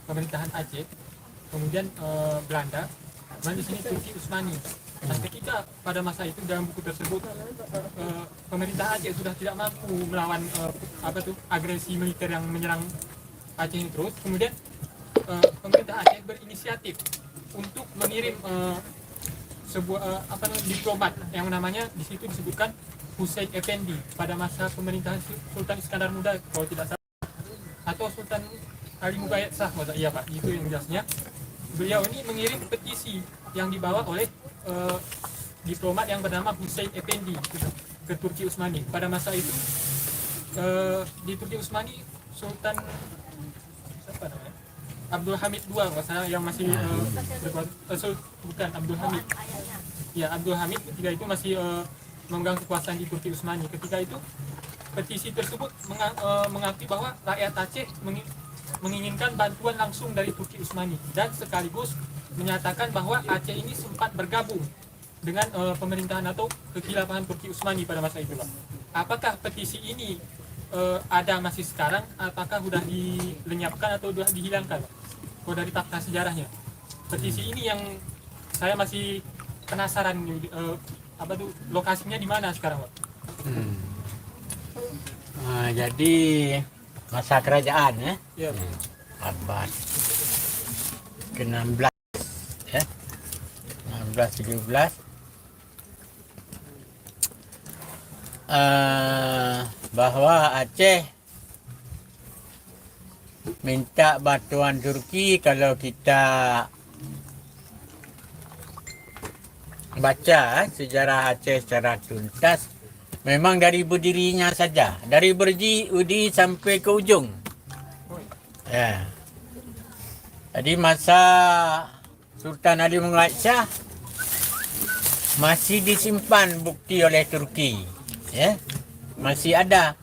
pemerintahan Aceh, kemudian Belanda, dan di sini Turki Utsmani. Dan ketika pada masa itu dalam buku tersebut pemerintah Aceh sudah tidak mampu melawan agresi militer yang menyerang Aceh ini terus, kemudian pemerintah Aceh berinisiatif untuk mengirim sebuah diplomat yang namanya di situ disebutkan Husain Effendi pada masa pemerintahan Sultan Iskandar Muda kalau tidak salah, atau Sultan Ali Mughayat Shah, iya Pak, itu yang jelasnya. Beliau ini mengirim petisi yang dibawa oleh diplomat yang bernama Husain Effendi ke Turki Utsmani. Pada masa itu di Turki Utsmani Sultan siapa namanya? Abdul Hamid II, masalah yang masih bukan Abdul Hamid. Ya, Abdul Hamid ketika itu masih memegang kekuasaan di Turki Utsmani. Ketika itu petisi tersebut mengakui bahwa rakyat Aceh menginginkan bantuan langsung dari Turki Utsmani dan sekaligus menyatakan bahwa Aceh ini sempat bergabung dengan pemerintahan atau kekhilafahan Turki Utsmani pada masa itu, Pak. Apakah petisi ini ada masih sekarang? Apakah sudah dilenyapkan atau sudah dihilangkan, Pak? Kalau dari fakta sejarahnya, petisi ini yang saya masih penasaran, lokasinya di mana sekarang, Pak? Jadi masa kerajaan Ya. abad ke-16 ya. 16-17 bahwa Aceh minta bantuan Turki. Kalau kita baca sejarah Aceh secara tuntas, memang dari berdirinya saja, dari berdiri sampai ke ujung. Ya. Jadi masa Sultan Ali Mughayat Shah masih disimpan bukti oleh Turki, ya, masih ada.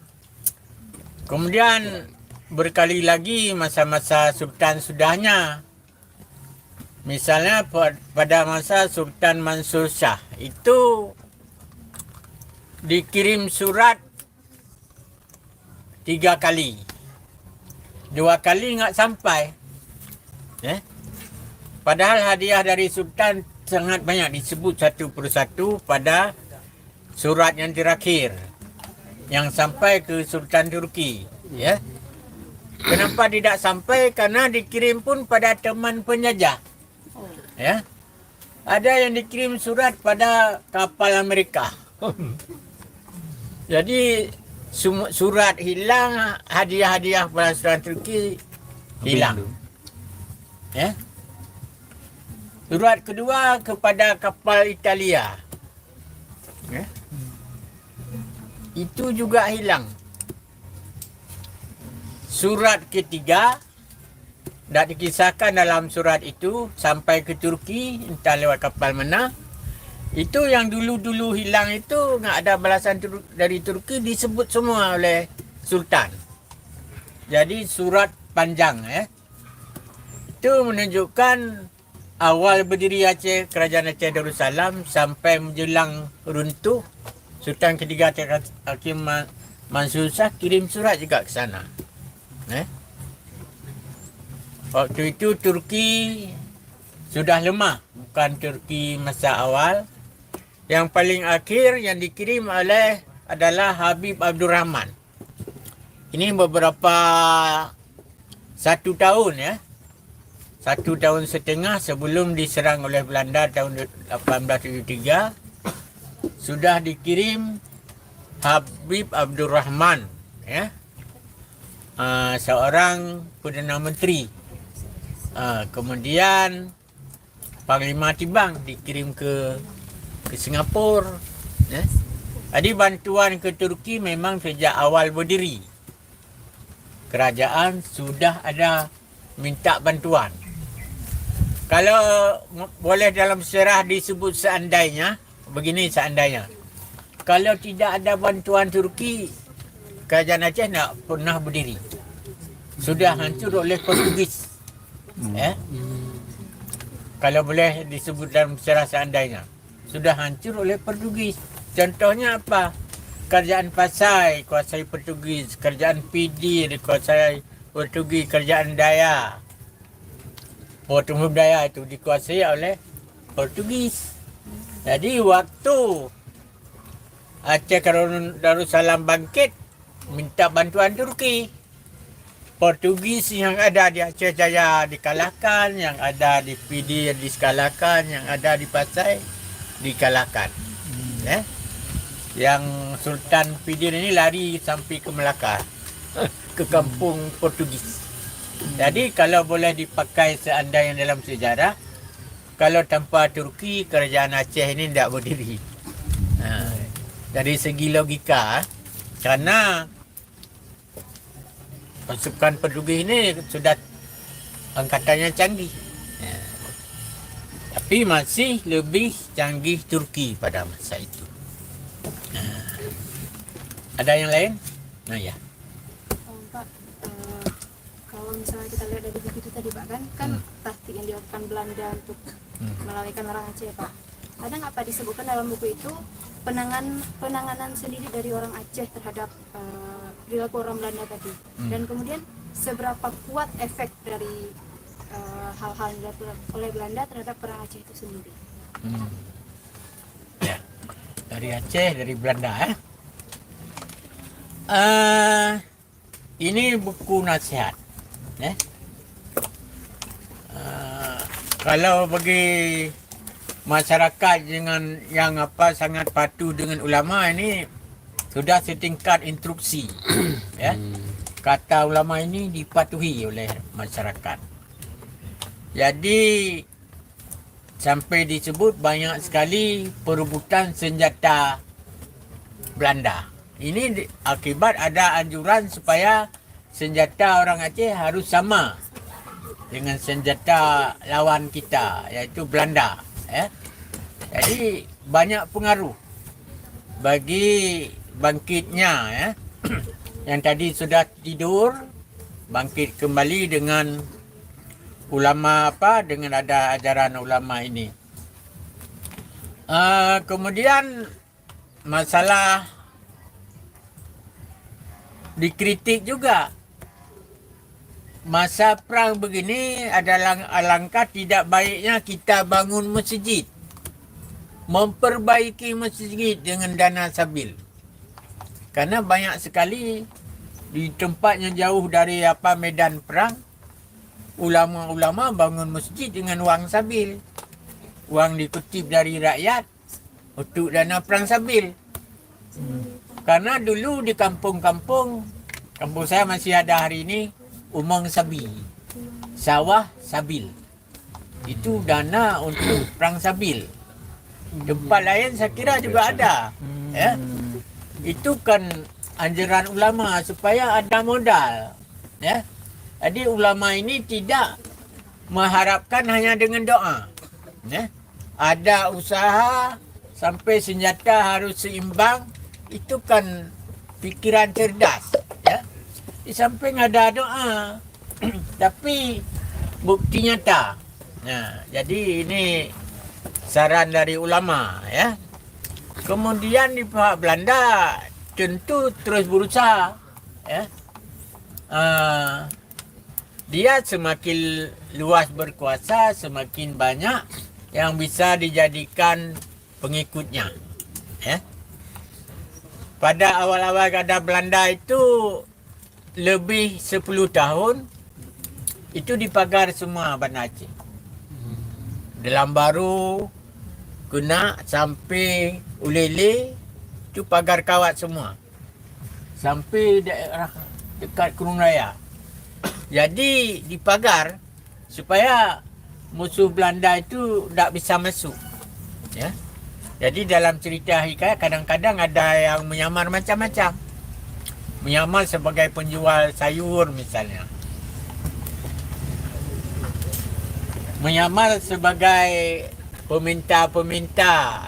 Kemudian berkali lagi masa-masa Sultan sudahnya, misalnya pada masa Sultan Mansur Shah itu dikirim surat 3 kali, 2 kali nggak sampai, padahal hadiah dari Sultan sangat banyak, disebut satu persatu pada surat yang terakhir yang sampai ke Sultan Turki, ya. Kenapa tidak sampai? Karena dikirim pun pada teman penjajah, ya. Ada yang dikirim surat pada kapal Amerika. Jadi surat hilang, hadiah-hadiah pada Sultan Turki hilang. Ya. Surat kedua kepada kapal Italia. Ya. Itu juga hilang. Surat ketiga tidak dikisahkan dalam surat itu sampai ke Turki, entah lewat kapal mana. Itu yang dulu-dulu hilang itu nggak ada balasan dari Turki, disebut semua oleh Sultan. Jadi surat panjang, itu menunjukkan awal berdiri Aceh, Kerajaan Aceh Darussalam sampai menjelang runtuh. Sultan ketiga Hakim Mansur Shah kirim surat juga ke sana. Waktu itu Turki sudah lemah, bukan Turki masa awal. Yang paling akhir yang dikirim adalah Habib Abdul Rahman. Ini beberapa 1 tahun, 1 tahun setengah sebelum diserang oleh Belanda tahun 1873 sudah dikirim Habib Abdul Rahman, seorang Perdana Menteri. Kemudian Panglima Tibang dikirim ke Singapura. Jadi bantuan ke Turki memang sejak awal berdiri. Kerajaan sudah ada minta bantuan. Kalau boleh dalam sejarah disebut seandainya, begini seandainya. Kalau tidak ada bantuan Turki, Kerajaan Aceh tidak pernah berdiri. Sudah hancur oleh Portugis. Kalau boleh disebut dalam sejarah seandainya, sudah hancur oleh Portugis. Contohnya apa? Kerajaan Pasai kuasai Portugis, Kerajaan Pidi dikuasai Portugis, Kerajaan Dayak Budaya itu dikuasai oleh Portugis. Jadi waktu Aceh Darussalam bangkit, minta bantuan Turki. Portugis yang ada di Aceh Jaya dikalahkan, yang ada di PD dikalahkan, yang ada di Pasai dikalahkan. Yang Sultan PD ini lari sampai ke Melaka, ke kampung Portugis. Jadi kalau boleh dipakai seandainya dalam sejarah, kalau tanpa Turki, kerajaan Aceh ini tidak berdiri. Dari segi logika, karena pasukan Portugis ini sudah angkatannya canggih. Tapi masih lebih canggih Turki pada masa itu. Ada yang lain? Nah ya. Pak, kalau misalnya kita lihat dari buku itu tadi Pak, kan taktik yang dilakukan Belanda untuk melawaikan orang Aceh Pak. Ada nggak Pak disebutkan dalam buku itu penanganan sendiri dari orang Aceh terhadap perilaku orang Belanda tadi, dan kemudian seberapa kuat efek dari hal-hal yang dilakukan oleh Belanda terhadap orang Aceh itu sendiri? Ya, dari Aceh, dari Belanda. Ini buku nasihat. Kalau bagi masyarakat dengan yang sangat patuh dengan ulama ini sudah setingkat instruksi. Kata ulama ini dipatuhi oleh masyarakat. Jadi sampai disebut banyak sekali perebutan senjata Belanda. Ini akibat ada anjuran supaya senjata orang Aceh harus sama dengan senjata lawan kita, yaitu Belanda. Jadi banyak pengaruh bagi bangkitnya. Yang tadi sudah tidur, bangkit kembali dengan ulama dengan ada ajaran ulama ini. Kemudian masalah dikritik juga. Masa perang begini adalah alangkah tidak baiknya kita bangun masjid, memperbaiki masjid dengan dana sabil. Karena banyak sekali di tempat yang jauh dari medan perang, ulama-ulama bangun masjid dengan wang sabil. Wang dikutip dari rakyat untuk dana perang sabil. Karena dulu di kampung saya masih ada hari ini, umang sabi, sawah sabil. Itu dana untuk perang sabil. Tempat lain saya kira juga ada. Itu kan anjuran ulama supaya ada modal. Jadi ulama ini tidak mengharapkan hanya dengan doa. Ada usaha sampai senjata harus seimbang. Itu kan pikiran cerdas. Di samping ada doa, tapi bukti nyata. Jadi ini saran dari ulama. Kemudian di pihak Belanda tentu terus berusaha. Dia semakin luas berkuasa, semakin banyak yang bisa dijadikan pengikutnya. Pada awal-awal ada Belanda itu lebih 10 tahun itu dipagar semua Banda Aceh. Dalam Baru, Kena sampai Ulele itu pagar kawat semua. Sampai daerah dekat Kurung Raya. Jadi dipagar supaya musuh Belanda itu tak bisa masuk. Jadi dalam cerita hikayat kadang-kadang ada yang menyamar macam-macam. Menyamar sebagai penjual sayur misalnya. Menyamar sebagai peminta-peminta,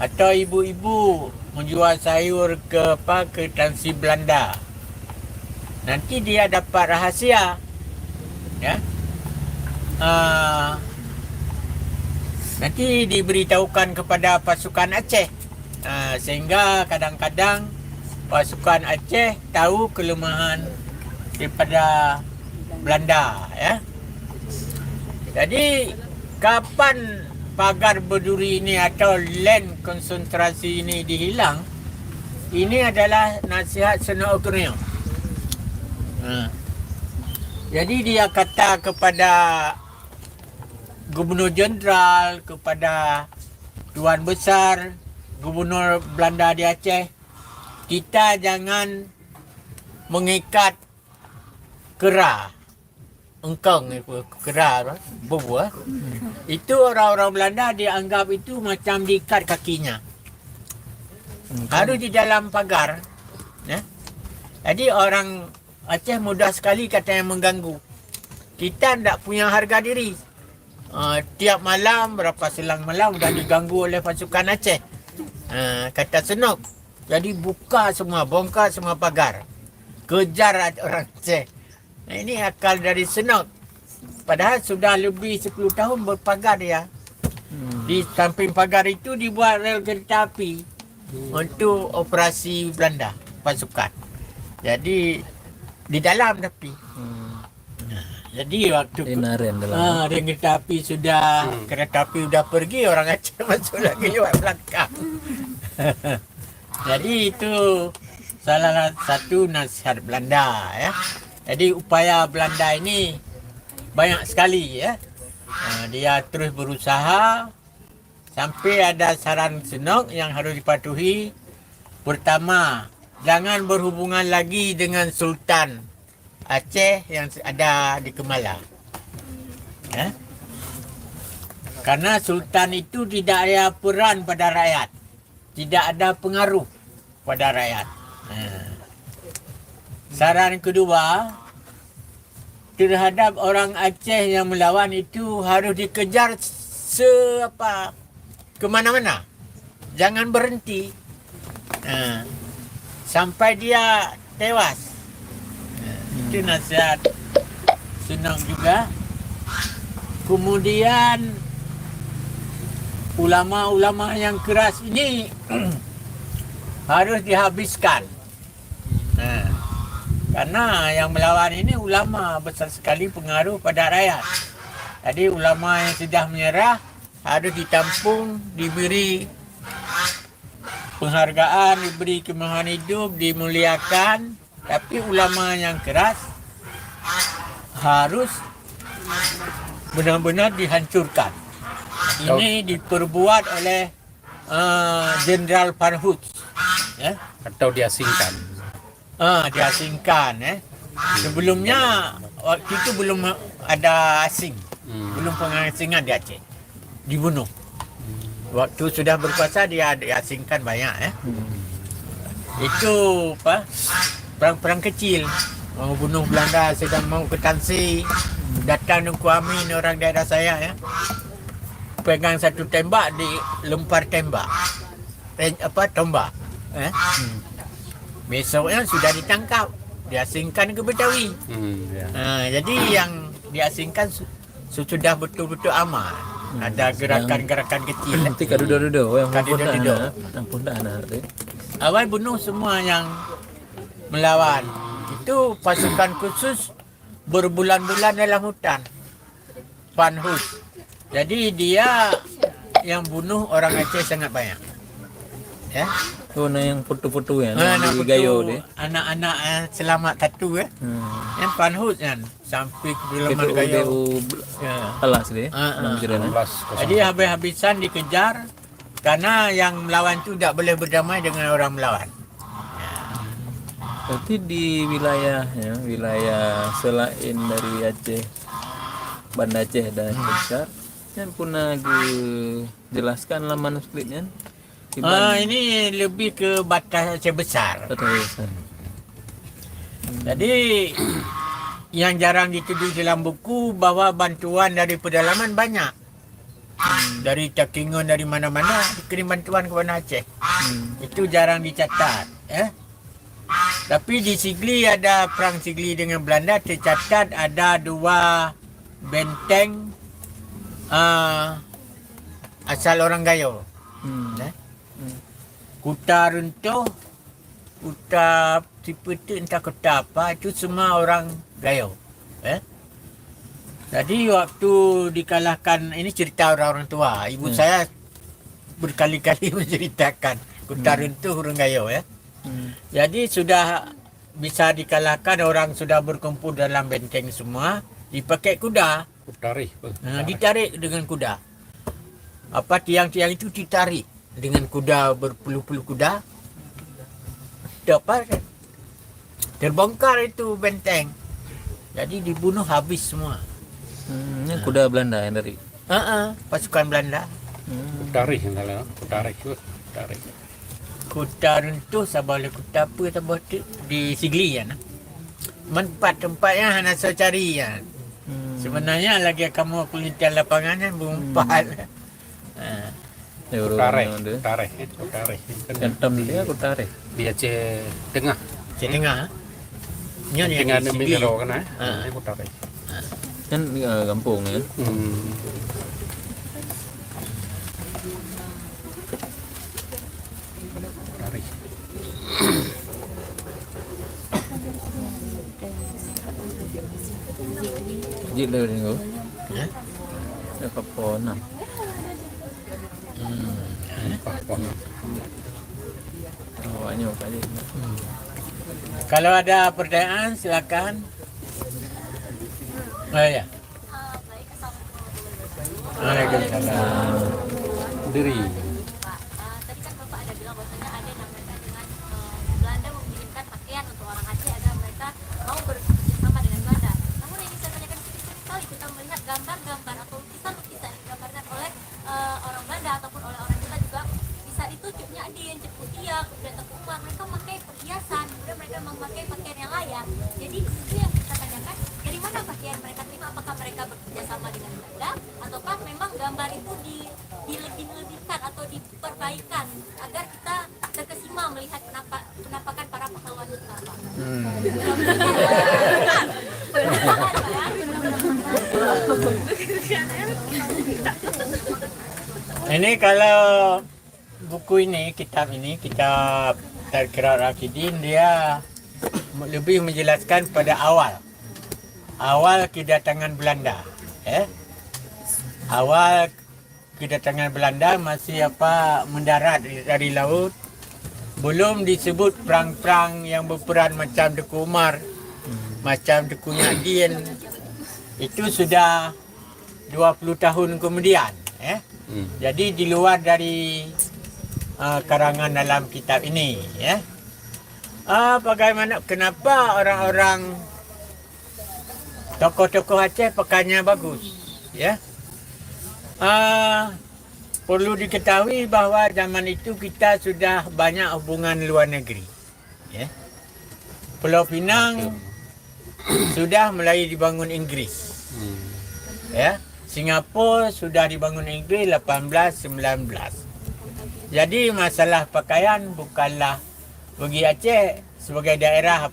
atau ibu-ibu menjual sayur ke Tansi Belanda. Nanti dia dapat rahasia. Nanti diberitahukan kepada pasukan Aceh. Sehingga kadang-kadang pasukan Aceh tahu kelemahan daripada Belanda. Jadi kapan pagar berduri ini atau land konsentrasi ini dihilang, ini adalah nasihat Senok Kurnia. Jadi dia kata kepada Gubernur Jenderal, kepada Tuan Besar Gubernur Belanda di Aceh, kita jangan mengikat kera engkang itu kera bubuh. Itu orang-orang Belanda dianggap itu macam diikat kakinya. Harus di dalam pagar. Ya. Jadi orang Aceh mudah sekali katanya mengganggu. Kita tidak punya harga diri. Tiap malam, berapa selang malam sudah diganggu oleh pasukan Aceh. Kata Senok. Jadi buka semua, bongkar semua pagar. Kejar orang Aceh. Nah, ini akal dari Senok. Padahal sudah lebih 10 tahun berpagar dia. Di samping pagar itu dibuat rel kereta api untuk operasi Belanda, pasukan. Jadi di dalam tapi. Jadi waktu rel kereta api sudah kereta api sudah pergi, orang Aceh masuk lagi lewat belakang. Jadi itu salah satu nasihat Belanda ya. Jadi upaya Belanda ini banyak sekali ya. Dia terus berusaha sampai ada saran Senok yang harus dipatuhi. Pertama, jangan berhubungan lagi dengan Sultan Aceh yang ada di Kemala. Ya. Karena Sultan itu tidak ada peran pada rakyat. Tidak ada pengaruh pada rakyat. Saran kedua, terhadap orang Aceh yang melawan itu harus dikejar kemana-mana. Jangan berhenti sampai dia tewas. Itu nasihat Senok juga. Kemudian ulama-ulama yang keras ini harus dihabiskan. Karena yang melawan ini ulama besar sekali pengaruh pada rakyat. Jadi ulama yang sudah menyerah harus ditampung, diberi penghargaan, diberi kemewahan hidup, dimuliakan. Tapi ulama yang keras harus benar-benar dihancurkan. Ini diperbuat oleh Jenderal Parhut. Ya? Atau diasingkan. Diasingkan. Sebelumnya waktu itu belum ada asing, belum pengasingan di Aceh, dibunuh. Waktu sudah berkuasa dia diasingkan banyak. Itu perang-perang kecil. Mau bunuh Belanda sedang mau ke Tansi, datang Nungku Amin orang daerah saya ya. Pegang satu tembak, dilempar tembak. Tombak. Besoknya sudah ditangkap, diasingkan ke Betawi. Jadi yang diasingkan sudah betul-betul aman. Ada gerakan-gerakan kecil. Nanti kadu-dudu yang pun awal bunuh semua yang melawan. Itu pasukan khusus berbulan-bulan dalam hutan. Panhus. Jadi dia yang bunuh orang Aceh sangat banyak. Ya. Yang foto-foto ya, anak gayo deh. Anak-anak selamat satu ya. Yang Panhut kan sampai ke Bulaman Gayo. Alas deh. Jadi habis-habisan dikejar karena yang melawan itu tidak boleh berdamai dengan orang melawan. Berarti di wilayah selain dari Aceh, Banda Aceh dan Aceh, yang pernah jelaskan lah manuskripnya. Ini lebih ke batas Aceh besar. Jadi yang jarang ditulis dalam buku bahwa bantuan dari pedalaman banyak. Dari Cakingon, dari mana-mana dikirim bantuan kepada Aceh. Itu jarang dicatat. Tapi di Sigli ada perang Sigli dengan Belanda, tercatat ada 2 benteng asal orang Gayo. Kuta Runtuh, Kuta Cipete, entah kota apa, itu semua orang Gayo. Jadi waktu dikalahkan, ini cerita orang-orang tua. Ibu saya berkali-kali menceritakan Kuta Runtuh Hurung Gayo ya. Jadi sudah bisa dikalahkan, orang sudah berkumpul dalam benteng semua, dipakai kuda. Tarik. Ditarik dengan kuda. Apa tiang-tiang itu ditarik dengan kuda, berpuluh-puluh kuda. Dapat terbongkar itu benteng. Jadi dibunuh habis semua. Ini kuda Belanda yang dari. Pasukan Belanda. Tarik kalau tarik. Kuta Runtuh sabale kuta apa tabah di Sigli ya. Tempat-tempatnya hanya saya cari ya. Sebenarnya lagi kamu kulitan lapangannya berumpat. Ya, Tarik. orang ada. Tarik. Yang tam dia aku tarik. Di Aceh Tengah. Saya dengar. Ini yang Tinggal di di Sigli. Minero kan Ini tarik. Kan kampung ya. Tarik. Jik dah ni ko. Ya. Ya kapona. Awaknya kali. Kalau ada pertanyaan silakan. Oh ya. Waalaikumsalam. Diri. Tadi kan Bapak ada bilang bahwasanya ada namanya dengan Belanda mengirimkan pakaian untuk orang Aceh agar mereka mau bekerjasama dengan Belanda. Namun yang saya tanyakan sering kali kita melihat gambar-gambar atau lukisan-lukisan yang digambarkan oleh orang Belanda ataupun oleh orang kita juga bisa ditujuknya adin, ceputia, kemudian tekukuan. Mereka memakai perhiasan, kemudian mereka memakai pakaian yang layak. Jadi itu yang kita tanyakan, dari mana pakaian mereka terima? Apakah mereka bekerjasama dengan Belanda ataukah memang gambar itu dilebih-lebihkan atau diperbaikan agar kita terkesima melihat penampakan para pahlawan kita, Pak. Ini kalau buku ini, kitab Tadkirat Rakidin, dia lebih menjelaskan pada awal kedatangan Belanda. Awal kedatangan Belanda masih mendarat dari laut. Belum disebut perang-perang yang berperan macam Deku Umar, macam Deku Nyadin. Itu sudah 20 tahun kemudian. Jadi di luar dari karangan dalam kitab ini. Bagaimana, kenapa orang-orang tokoh-tokoh Aceh pakaiannya bagus? Perlu diketahui bahawa zaman itu kita sudah banyak hubungan luar negeri. Pulau Pinang sudah mulai dibangun Inggris. Singapura sudah dibangun Inggris 1819. Jadi masalah pakaian bukanlah bagi Aceh sebagai daerah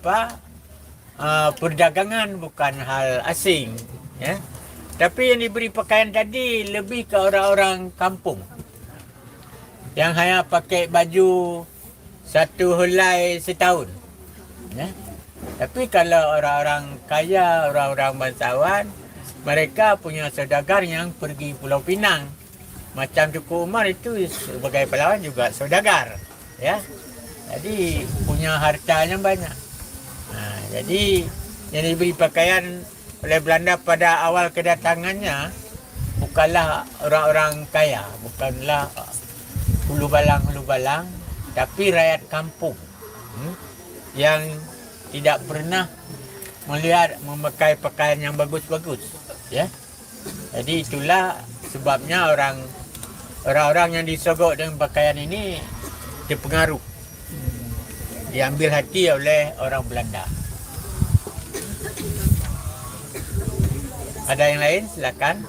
perdagangan, bukan hal asing. Tapi yang diberi pakaian tadi lebih ke orang-orang kampung yang hanya pakai baju satu helai setahun. Tapi kalau orang-orang kaya, orang-orang bangsawan, mereka punya saudagar yang pergi Pulau Pinang. Macam Tuku Umar itu sebagai pahlawan juga saudagar. Jadi punya harta yang banyak. Jadi yang diberi pakaian oleh Belanda pada awal kedatangannya bukanlah orang-orang kaya, bukanlah hulu balang, tapi rakyat kampung yang tidak pernah melihat memakai pakaian yang bagus-bagus. Jadi itulah sebabnya orang-orang yang disogok dengan pakaian ini terpengaruh, diambil hati oleh orang Belanda. Ada yang lain? Silakan.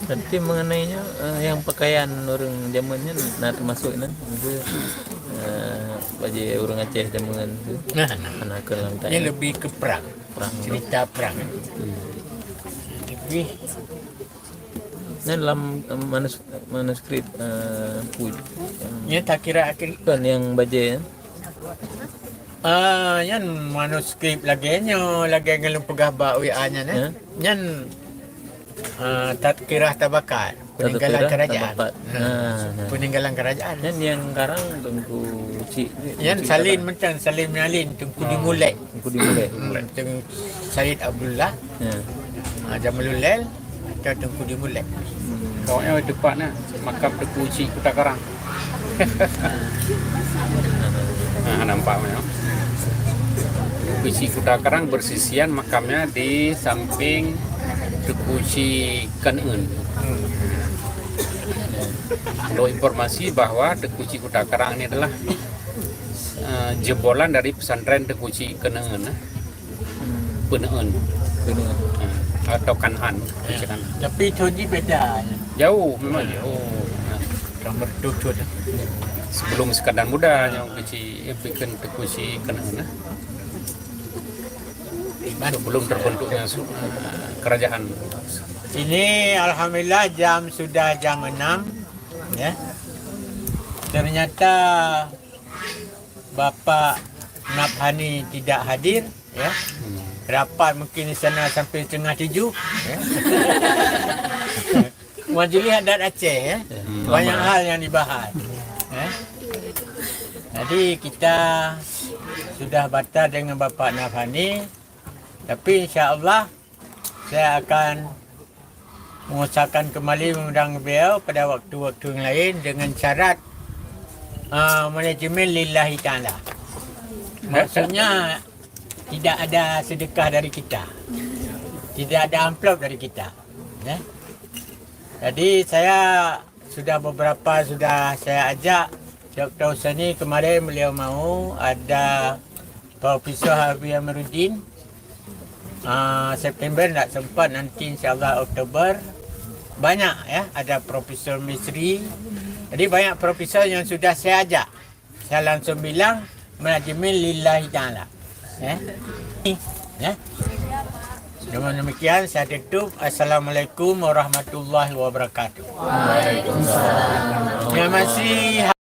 Nanti mengenainya yang pakaian orang zamannya termasuk itu baju orang Aceh zaman itu. Anak kelang Ini lebih ke perang. Cerita perang. Lebih. Ini dalam manuskrip Ini tak kira akhir. kan yang baju ya. Yan manuskrip lagi nyo lagi ngalung pegahba WA-nya Ya. Yan tadkirah tabakat peninggalan Tadkirah kerajaan. Tabakat. Peninggalan kerajaan. Dan yang karang Tengku Cik. Yan salin macam salin menyalin Tengku Dimulek. Tengku dimulai. Tengku Syed Abdullah Ya. Jamalul Lail atau Tengku Dimulek. Pokoknya depannya makam Tengku Cik Kuta Karang. Nah, nampaknya. Tengku Cik Kuta Karang bersisian makamnya di samping Tengku Cik Kan'en. Ada informasi bahwa Tengku Cik Kuta Karang ini adalah jebolan dari pesantren Tengku Cik Kan'en. Peneen atau Kan'an. Tapi Tony beda. Jauh, memang jauh. Nah, Nomor 7 sebelum sekadar muda yang kecil bikin Tengku Cik Kan'en. Sebelum terbentuknya kerajaan. Ini alhamdulillah sudah jam 6 ya. Ternyata Bapak Nabhani tidak hadir ya. Rapat mungkin di sana sampai setengah 7 ya. Majlis adat Aceh ya. Banyak hal yang dibahas ya. Jadi kita sudah batal dengan Bapak Nabhani, tapi insya-Allah saya akan mengusahakan kembali mengundang beliau pada waktu-waktu yang lain dengan syarat manajemen lillahi ta'ala. Maksudnya tidak ada sedekah dari kita, tidak ada amplop dari kita ya. Jadi saya sudah saya ajak Dr. Husani kemarin beliau mau ada Profesor Habib Amiruddin. September tak sempat, nanti insyaAllah Oktober banyak ya, ada Profesor Misri. Jadi banyak profesor yang sudah saya ajak. Saya langsung bilang manajemen lillahi ta'ala ya. Dengan demikian saya tutup. Assalamualaikum warahmatullahi wabarakatuh. Waalaikumsalam. Terima kasih.